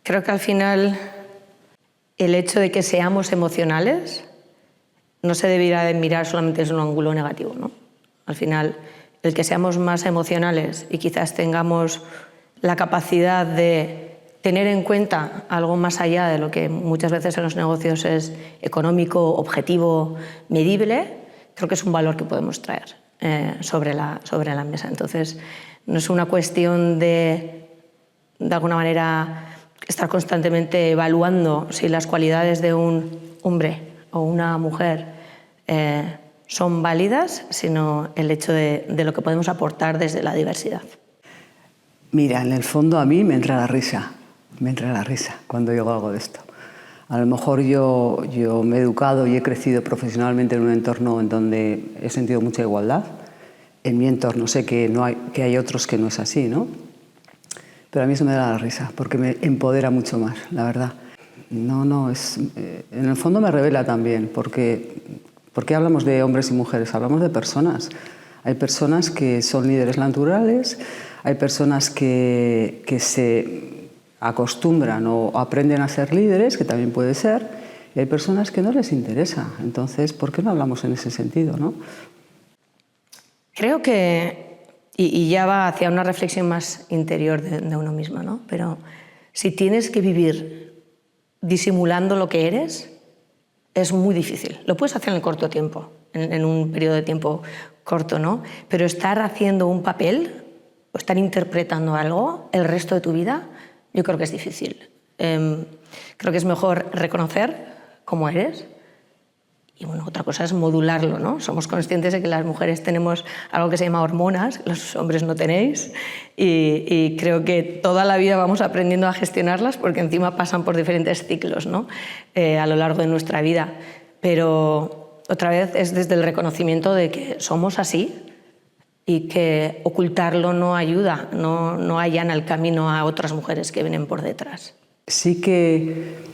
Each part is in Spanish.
Creo que al final el hecho de que seamos emocionales no se debería de mirar solamente desde un ángulo negativo, ¿no? Al final, el que seamos más emocionales y quizás tengamos la capacidad de tener en cuenta algo más allá de lo que muchas veces en los negocios es económico, objetivo, medible, creo que es un valor que podemos traer sobre la mesa. Entonces, no es una cuestión de alguna manera, estar constantemente evaluando si las cualidades de un hombre o una mujer son válidas, sino el hecho de lo que podemos aportar desde la diversidad. Mira, en el fondo a mí me entra la risa cuando digo algo de esto. A lo mejor yo me he educado y he crecido profesionalmente en un entorno en donde he sentido mucha igualdad. En mi entorno sé que hay otros que no es así, ¿no? Pero a mí eso me da la risa, porque me empodera mucho más, la verdad. En el fondo me revela también, porque hablamos de hombres y mujeres, hablamos de personas. Hay personas que son líderes naturales, hay personas que se acostumbran o aprenden a ser líderes, que también puede ser, y hay personas que no les interesa. Entonces, ¿por qué no hablamos en ese sentido, no? Creo que, y ya va hacia una reflexión más interior de uno mismo, ¿no? Pero si tienes que vivir disimulando lo que eres, es muy difícil. Lo puedes hacer en el corto tiempo, en un periodo de tiempo corto, ¿no? Pero estar haciendo un papel o estar interpretando algo el resto de tu vida, yo creo que es difícil. Creo que es mejor reconocer cómo eres. Y bueno, otra cosa es modularlo, ¿no? Somos conscientes de que las mujeres tenemos algo que se llama hormonas, los hombres no tenéis, y creo que toda la vida vamos aprendiendo a gestionarlas porque encima pasan por diferentes ciclos, ¿no? A lo largo de nuestra vida. Pero otra vez es desde el reconocimiento de que somos así y que ocultarlo no ayuda, no allana el camino a otras mujeres que vienen por detrás. Sí que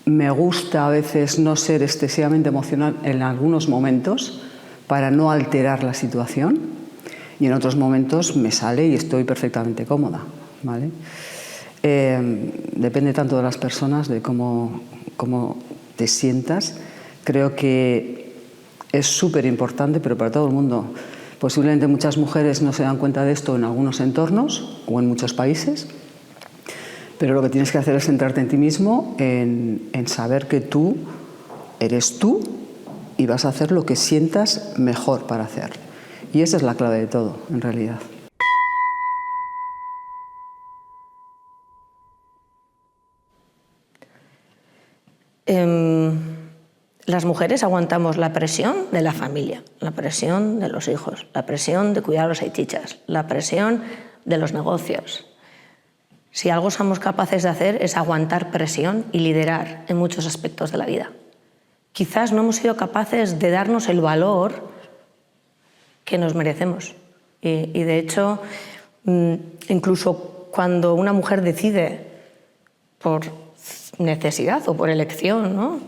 me gusta a veces no ser excesivamente emocional en algunos momentos para no alterar la situación, y en otros momentos me sale y estoy perfectamente cómoda, ¿vale? Depende tanto de las personas, de cómo te sientas. Creo que es súper importante, pero para todo el mundo. Posiblemente muchas mujeres no se dan cuenta de esto en algunos entornos o en muchos países, pero lo que tienes que hacer es centrarte en ti mismo, en saber que tú eres tú y vas a hacer lo que sientas mejor para hacer. Y esa es la clave de todo, en realidad. Las mujeres aguantamos la presión de la familia, la presión de los hijos, la presión de cuidar a los salchichas, la presión de los negocios. Si algo somos capaces de hacer es aguantar presión y liderar en muchos aspectos de la vida. Quizás no hemos sido capaces de darnos el valor que nos merecemos. Y de hecho, incluso cuando una mujer decide por necesidad o por elección, ¿no?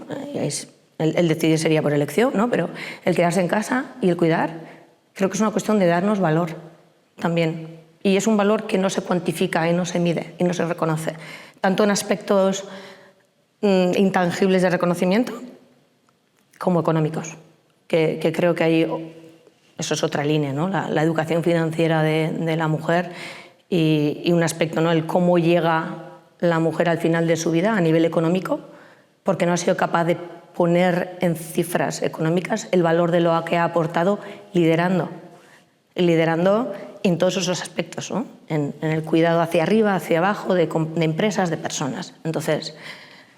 El decidir sería por elección, ¿no? Pero el quedarse en casa y el cuidar, creo que es una cuestión de darnos valor también. Y es un valor que no se cuantifica y no se mide y no se reconoce, tanto en aspectos intangibles de reconocimiento como económicos, que creo que ahí eso es otra línea, ¿no? La educación financiera de la mujer y un aspecto, ¿no? El cómo llega la mujer al final de su vida a nivel económico, porque no ha sido capaz de poner en cifras económicas el valor de lo que ha aportado liderando en todos esos aspectos, ¿no? En el cuidado hacia arriba, hacia abajo, de empresas, de personas. Entonces,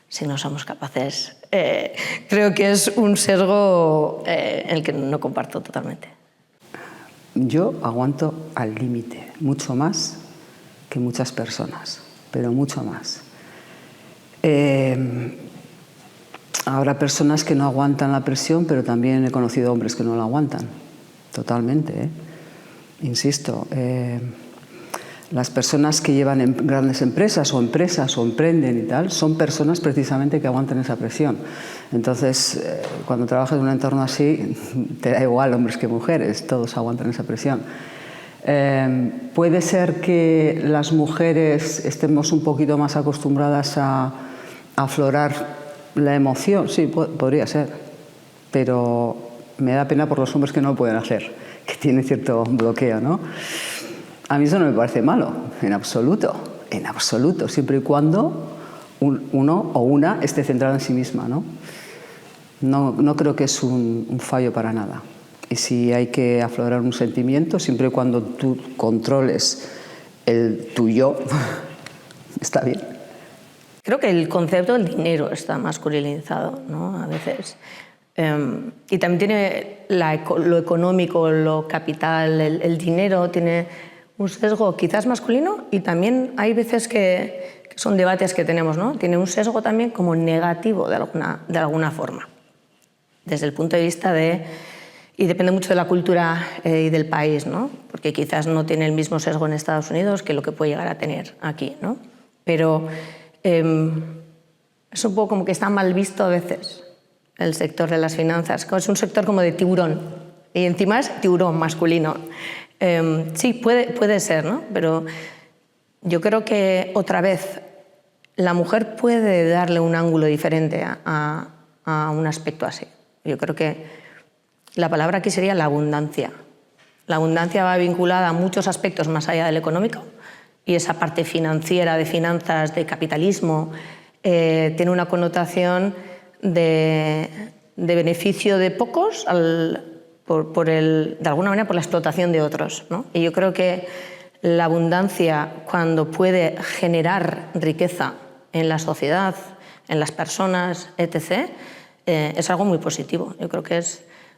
si no somos capaces, creo que es un sesgo el que no comparto totalmente. Yo aguanto al límite, mucho más que muchas personas, pero mucho más. Habrá personas que no aguantan la presión, pero también he conocido hombres que no la aguantan, totalmente, ¿eh? Insisto, las personas que llevan en grandes empresas o emprenden y tal, son personas precisamente que aguantan esa presión. Entonces, cuando trabajas en un entorno así, te da igual hombres que mujeres, todos aguantan esa presión. Puede ser que las mujeres estemos un poquito más acostumbradas a aflorar la emoción, sí, podría ser, pero me da pena por los hombres que no lo pueden hacer, que tienen cierto bloqueo, ¿no? A mí eso no me parece malo, en absoluto, siempre y cuando uno o una esté centrada en sí misma, ¿no? No creo que es un fallo para nada. Y si hay que aflorar un sentimiento, siempre y cuando tú controles tu yo, está bien. Creo que el concepto del dinero está masculinizado, ¿no? A veces. Y también tiene lo económico, lo capital, el dinero tiene un sesgo quizás masculino, y también hay veces que son debates que tenemos, ¿no? Tiene un sesgo también como negativo de alguna forma, desde el punto de vista y depende mucho de la cultura y del país, ¿no? Porque quizás no tiene el mismo sesgo en Estados Unidos que lo que puede llegar a tener aquí, ¿no? Pero es un poco como que está mal visto a veces el sector de las finanzas. Es un sector como de tiburón, y encima es tiburón masculino. Sí, puede ser, ¿no? Pero yo creo que otra vez la mujer puede darle un ángulo diferente a un aspecto así. Yo creo que la palabra aquí sería la abundancia. La abundancia va vinculada a muchos aspectos más allá del económico, y esa parte financiera, de finanzas, de capitalismo, tiene una connotación de beneficio de pocos de alguna manera por la explotación de otros, ¿no? Y yo creo que la abundancia, cuando puede generar riqueza en la sociedad, en las personas, etc., es algo muy positivo. Yo creo que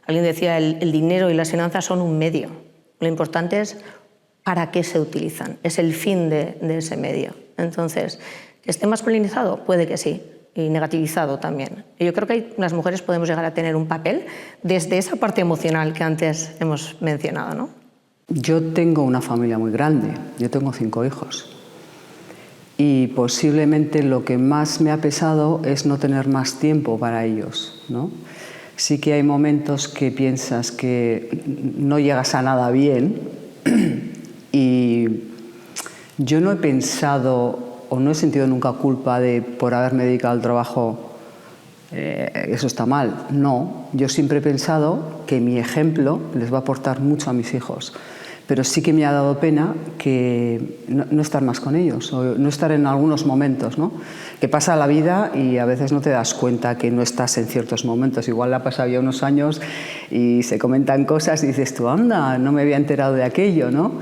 alguien decía, el dinero y las finanzas son un medio. Lo importante es para qué se utilizan, es el fin de ese medio. Entonces, ¿que esté masculinizado? Puede que sí, y negativizado también. Y yo creo que las mujeres podemos llegar a tener un papel desde esa parte emocional que antes hemos mencionado, ¿no? Yo tengo una familia muy grande, yo tengo 5 hijos. Y posiblemente lo que más me ha pesado es no tener más tiempo para ellos, ¿no? Sí que hay momentos que piensas que no llegas a nada bien, y yo no he pensado o no he sentido nunca culpa por haberme dedicado al trabajo, eso está mal. No, yo siempre he pensado que mi ejemplo les va a aportar mucho a mis hijos. Pero sí que me ha dado pena que no estar más con ellos, o no estar en algunos momentos, ¿no? Que pasa la vida y a veces no te das cuenta que no estás en ciertos momentos. Igual ha pasado ya unos años y se comentan cosas y dices tú, anda, no me había enterado de aquello, ¿no?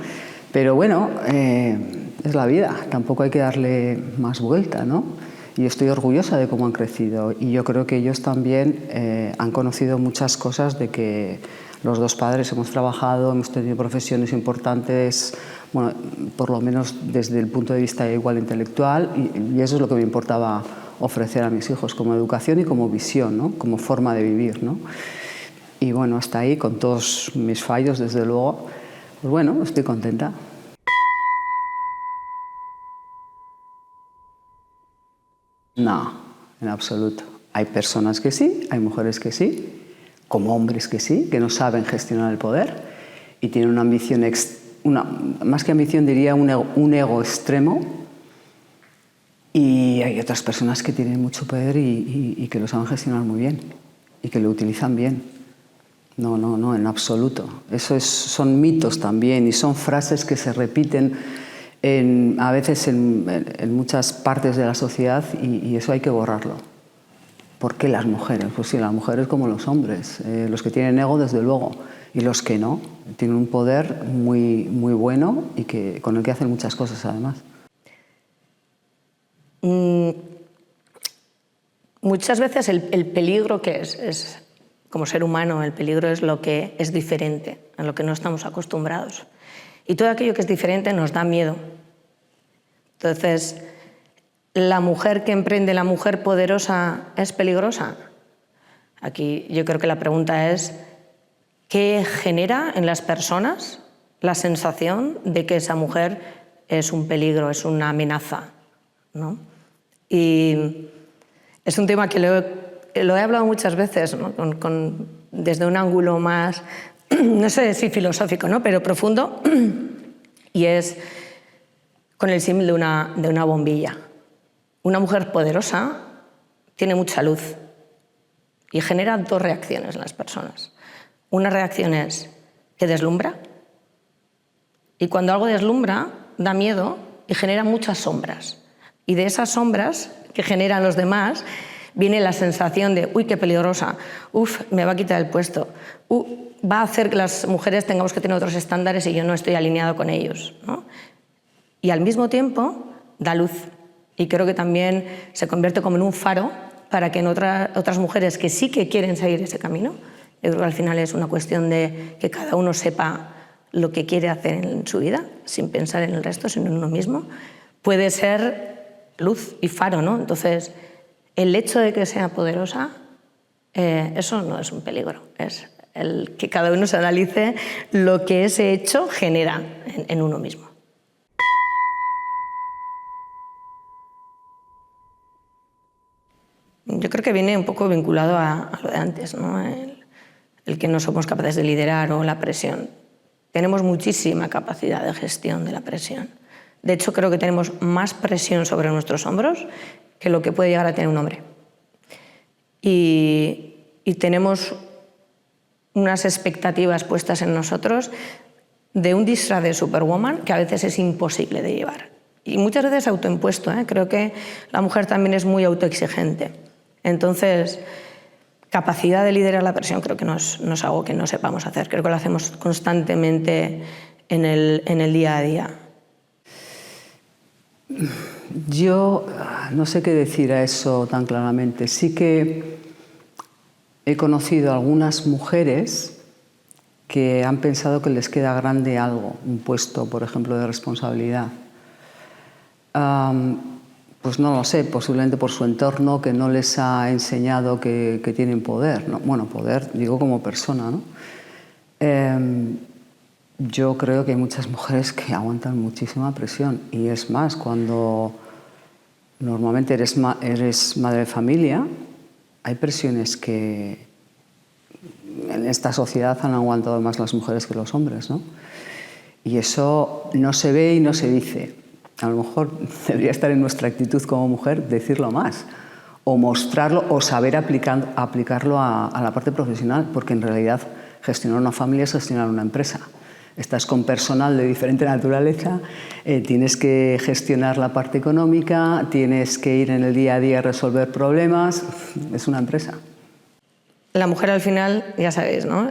Pero bueno, es la vida, tampoco hay que darle más vuelta, ¿no? Y estoy orgullosa de cómo han crecido, y yo creo que ellos también han conocido muchas cosas de que los 2 padres hemos trabajado, hemos tenido profesiones importantes, bueno, por lo menos desde el punto de vista igual intelectual, y eso es lo que me importaba ofrecer a mis hijos como educación y como visión, ¿no? Como forma de vivir, ¿no? Y bueno, hasta ahí, con todos mis fallos, desde luego, pues bueno, estoy contenta. No, en absoluto. Hay personas que sí, hay mujeres que sí, como hombres que sí, que no saben gestionar el poder y tienen una ambición, más que ambición diría un ego extremo, y hay otras personas que tienen mucho poder y que lo saben gestionar muy bien y que lo utilizan bien. No, en absoluto. Son mitos también, y son frases que se repiten a veces en muchas partes de la sociedad, y eso hay que borrarlo. ¿Por qué las mujeres? Pues sí, las mujeres como los hombres. Los que tienen ego, desde luego, y los que no, tienen un poder muy, muy bueno y con el que hacen muchas cosas, además. Muchas veces el peligro que es, como ser humano, el peligro es lo que es diferente, a lo que no estamos acostumbrados. Y todo aquello que es diferente nos da miedo. Entonces, ¿la mujer que emprende, la mujer poderosa, es peligrosa? Aquí yo creo que la pregunta es, ¿qué genera en las personas la sensación de que esa mujer es un peligro, es una amenaza, ¿no? Y es un tema que lo he hablado muchas veces, ¿no? desde un ángulo más, no sé si filosófico, ¿no? Pero profundo, y es con el símil de una bombilla. Una mujer poderosa tiene mucha luz y genera dos reacciones en las personas. Una reacción es que deslumbra, y cuando algo deslumbra da miedo y genera muchas sombras. Y de esas sombras que generan los demás viene la sensación de uy, qué peligrosa, uf, me va a quitar el puesto, va a hacer que las mujeres tengamos que tener otros estándares y yo no estoy alineado con ellos, ¿no? Y al mismo tiempo da luz, y creo que también se convierte como en un faro para que en otras mujeres que sí que quieren seguir ese camino. Yo creo que al final es una cuestión de que cada uno sepa lo que quiere hacer en su vida, sin pensar en el resto, sino en uno mismo. Puede ser luz y faro, ¿no? Entonces, el hecho de que sea poderosa, eso no es un peligro, es el que cada uno se analice lo que ese hecho genera en uno mismo. Yo creo que viene un poco vinculado a lo de antes, ¿no? El que no somos capaces de liderar o la presión. Tenemos muchísima capacidad de gestión de la presión. De hecho, creo que tenemos más presión sobre nuestros hombros que lo que puede llegar a tener un hombre. Y tenemos unas expectativas puestas en nosotros de un disfraz de Superwoman que a veces es imposible de llevar. Y muchas veces autoimpuesto, ¿eh? Creo que la mujer también es muy autoexigente. Entonces, capacidad de liderar la presión creo que no es algo que no sepamos hacer. Creo que lo hacemos constantemente en el día a día. Yo no sé qué decir a eso tan claramente. Sí que he conocido a algunas mujeres que han pensado que les queda grande algo, un puesto, por ejemplo, de responsabilidad. Pues no lo sé, posiblemente por su entorno que no les ha enseñado que tienen poder, ¿no? Bueno, poder, digo como persona, ¿no? Yo creo que hay muchas mujeres que aguantan muchísima presión, y es más, cuando normalmente eres madre de familia, hay presiones que en esta sociedad han aguantado más las mujeres que los hombres, ¿no? Y eso no se ve y no se dice. A lo mejor debería estar en nuestra actitud como mujer decirlo más, o mostrarlo, o saber aplicarlo a la parte profesional, porque en realidad gestionar una familia es gestionar una empresa. Estás con personal de diferente naturaleza, tienes que gestionar la parte económica, tienes que ir en el día a día a resolver problemas, es una empresa. La mujer al final, ya sabéis, ¿no?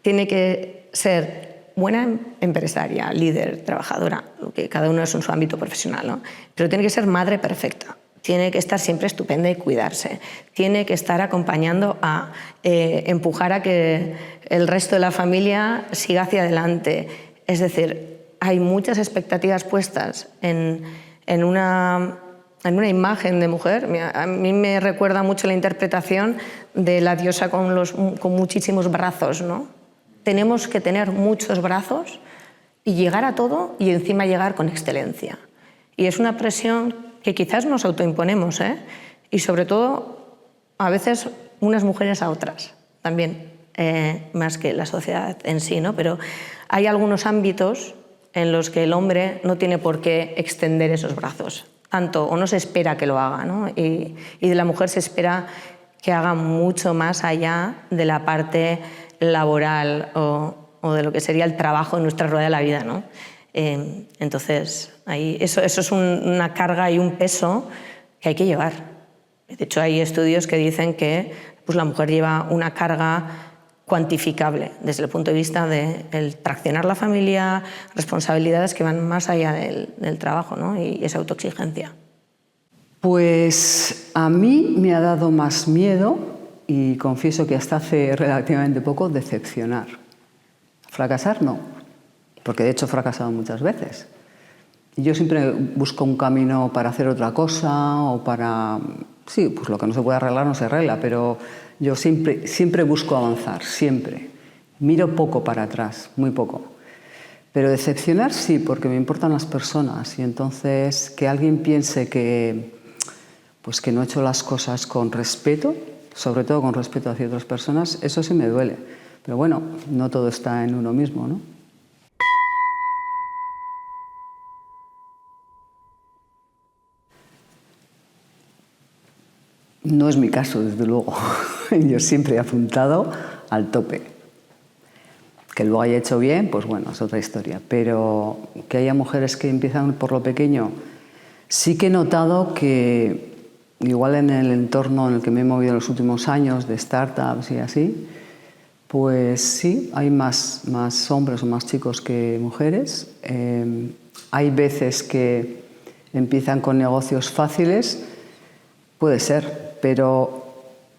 Tiene que ser buena empresaria, líder, trabajadora, lo que cada uno es en su ámbito profesional, ¿no? Pero tiene que ser madre perfecta, tiene que estar siempre estupenda y cuidarse, tiene que estar acompañando a empujar a que el resto de la familia siga hacia adelante. Es decir, hay muchas expectativas puestas en una imagen de mujer. A mí me recuerda mucho la interpretación de la diosa con muchísimos brazos, ¿no? Tenemos que tener muchos brazos y llegar a todo, y encima llegar con excelencia. Y es una presión que quizás nos autoimponemos, ¿eh? Y sobre todo, a veces, unas mujeres a otras también, más que la sociedad en sí, ¿no? Pero hay algunos ámbitos en los que el hombre no tiene por qué extender esos brazos, tanto, o no se espera que lo haga, ¿no? Y de la mujer se espera que haga mucho más allá de la parte laboral o de lo que sería el trabajo en nuestra rueda de la vida, ¿no? Entonces, eso es una carga y un peso que hay que llevar. De hecho, hay estudios que dicen que pues, la mujer lleva una carga cuantificable desde el punto de vista de traccionar la familia, responsabilidades que van más allá del trabajo, ¿no? Y esa autoexigencia. Pues a mí me ha dado más miedo, y confieso que hasta hace relativamente poco, decepcionar. Fracasar no, porque de hecho he fracasado muchas veces. Y yo siempre busco un camino para hacer otra cosa, o para... Sí, pues lo que no se puede arreglar no se arregla, pero yo siempre busco avanzar, siempre. Miro poco para atrás, muy poco. Pero decepcionar sí, porque me importan las personas, y entonces que alguien piense que no he hecho las cosas con respeto, sobre todo con respeto hacia otras personas, eso sí me duele. Pero bueno, no todo está en uno mismo, ¿no? No es mi caso, desde luego. Yo siempre he apuntado al tope. Que luego haya hecho bien, pues bueno, es otra historia. Pero que haya mujeres que empiezan por lo pequeño, sí que he notado que, igual en el entorno en el que me he movido en los últimos años, de startups y así, pues sí, hay más hombres o más chicos que mujeres. Hay veces que empiezan con negocios fáciles, puede ser, pero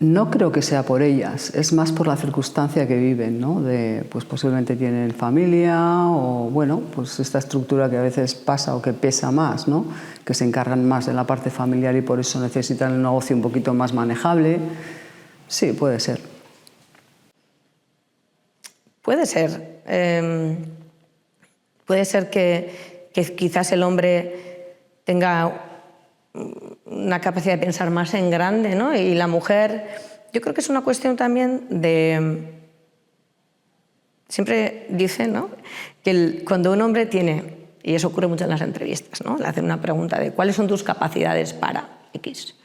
no creo que sea por ellas, es más por la circunstancia que viven, ¿no? Pues posiblemente tienen familia o, bueno, pues esta estructura que a veces pasa o que pesa más, ¿no? Que se encargan más de la parte familiar y por eso necesitan el negocio un poquito más manejable. Sí, puede ser. Puede ser. Puede ser que quizás el hombre tenga una capacidad de pensar más en grande, ¿no? Y la mujer, yo creo que es una cuestión también de... Siempre dicen, ¿no?, que cuando un hombre tiene, y eso ocurre mucho en las entrevistas, ¿no?, le hacen una pregunta de ¿cuáles son tus capacidades para X?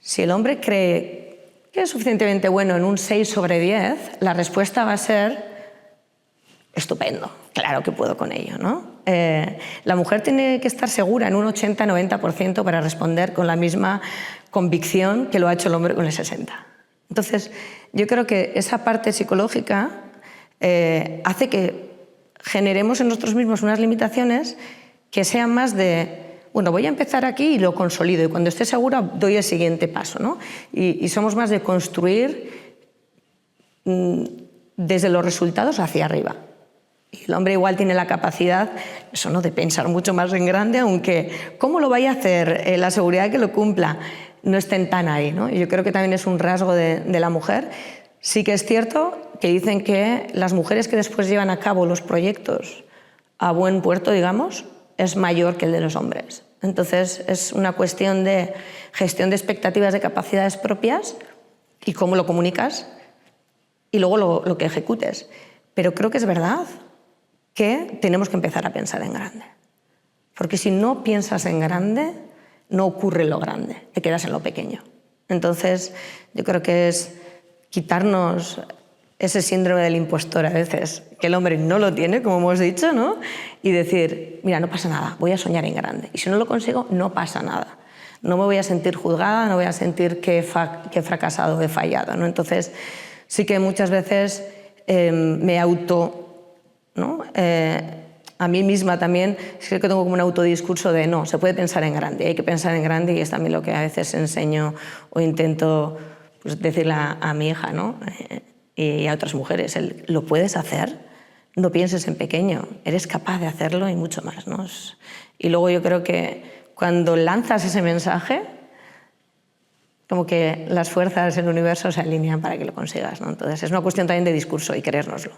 Si el hombre cree que es suficientemente bueno en un 6 sobre 10, la respuesta va a ser estupendo, claro que puedo con ello, ¿no? La mujer tiene que estar segura en un 80-90% para responder con la misma convicción que lo ha hecho el hombre con el 60%. Entonces, yo creo que esa parte psicológica hace que generemos en nosotros mismos unas limitaciones que sean más de, bueno, voy a empezar aquí y lo consolido, y cuando esté segura doy el siguiente paso, ¿no? Y somos más de construir desde los resultados hacia arriba. Y el hombre igual tiene la capacidad, eso no, de pensar mucho más en grande, aunque cómo lo vaya a hacer, la seguridad de que lo cumpla, no estén tan ahí, ¿no? Y yo creo que también es un rasgo de la mujer. Sí que es cierto que dicen que las mujeres que después llevan a cabo los proyectos a buen puerto, digamos, es mayor que el de los hombres. Entonces es una cuestión de gestión de expectativas, de capacidades propias y cómo lo comunicas y luego lo que ejecutes. Pero creo que es verdad que tenemos que empezar a pensar en grande. Porque si no piensas en grande, no ocurre lo grande, te quedas en lo pequeño. Entonces, yo creo que es quitarnos ese síndrome del impostor a veces, que el hombre no lo tiene, como hemos dicho, ¿no? Y decir, mira, no pasa nada, voy a soñar en grande. Y si no lo consigo, no pasa nada. No me voy a sentir juzgada, no voy a sentir que he fracasado, he fallado, ¿no? Entonces, sí que muchas veces me ¿no? A mí misma también creo que tengo como un autodiscurso de no, se puede pensar en grande, hay que pensar en grande, y es también lo que a veces enseño o intento, pues, decirle a mi hija, ¿no? Y a otras mujeres, lo puedes hacer, no pienses en pequeño, eres capaz de hacerlo y mucho más, ¿no? Y luego yo creo que cuando lanzas ese mensaje, como que las fuerzas del universo se alinean para que lo consigas, ¿no? Entonces es una cuestión también de discurso y creérnoslo.